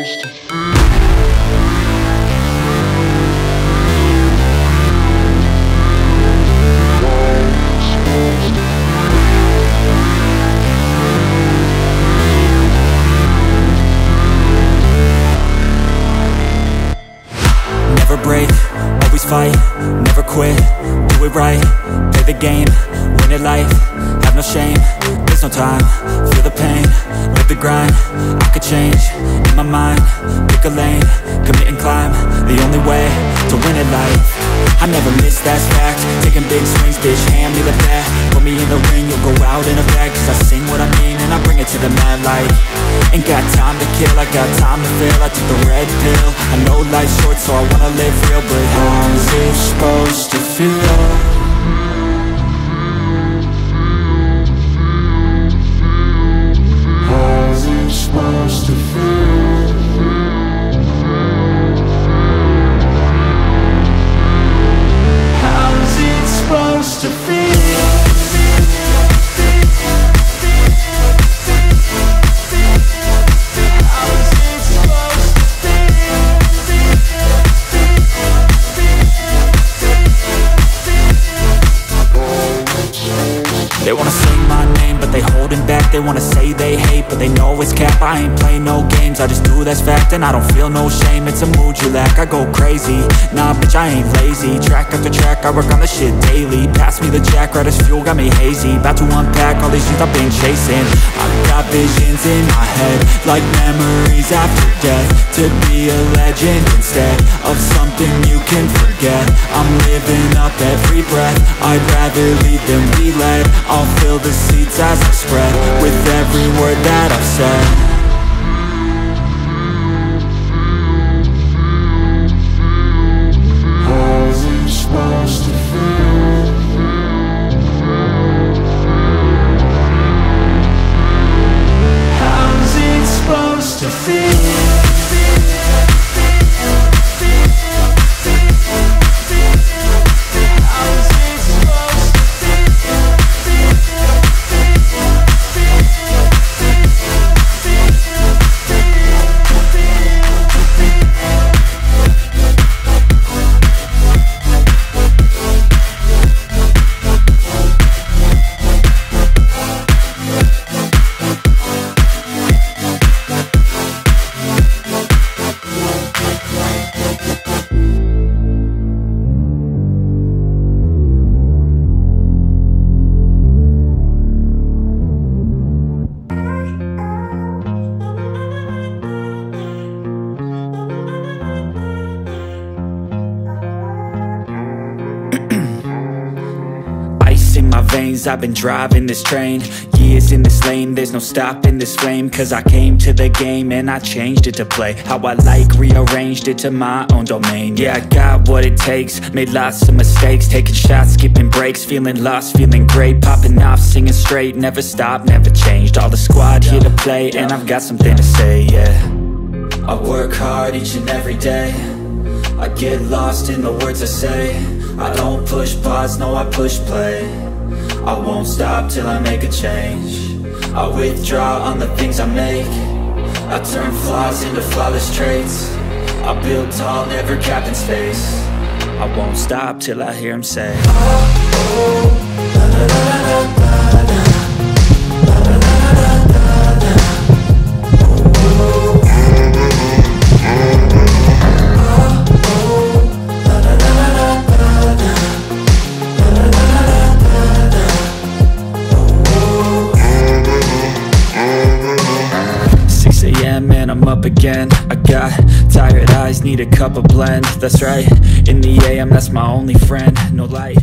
Never break, always fight, never quit, do it right, play the game, win it life, have no shame, there's no time, feel the pain, live the grind, I could change, in my mind, pick a lane, commit and climb, the only way to win it life. I never miss, that's fact, taking big swings, bitch, hand me the bat, put me in the ring, you'll go out in a bag, cause I sing what I mean and I bring it to the mad light. Ain't got time to kill, I got time to feel, I took the red pill, I know life's short so I wanna live real, but how's it supposed to feel? Supposed to feel. How's it supposed to feel? They wanna sing my name, but they holding back. They wanna say they hate, but they know it's cap. I ain't play no games, I just do that's fact. And I don't feel no shame, it's a mood you lack. I go crazy, nah bitch I ain't lazy. Track after track, I work on the shit daily. Pass me the jack, right as fuel, got me hazy. About to unpack all these things I've been chasing. I've got visions in my head, like memories after death. To be a legend instead of something you can forget. I'm living up every breath, I'd rather lead than be led. I'll fill the seats as I spread with every word that I've said. How's it supposed to feel? How's it supposed to feel? In my veins, I've been driving this train. Years in this lane, there's no stopping this flame. Cause I came to the game and I changed it to play how I like, rearranged it to my own domain. Yeah, I got what it takes, made lots of mistakes. Taking shots, skipping breaks, feeling lost, feeling great. Popping off, singing straight, never stopped, never changed. All the squad here to play and I've got something to say, yeah. I work hard each and every day, I get lost in the words I say. I don't push pause, no I push play. I won't stop till I make a change. I withdraw on the things I make. I turn flaws into flawless traits. I build tall, never capped in space. I won't stop till I hear him say, oh, oh, la, la, la, la, la, la. And I'm up again. I got tired eyes, need a cup of blend. That's right, in the AM, that's my only friend. No light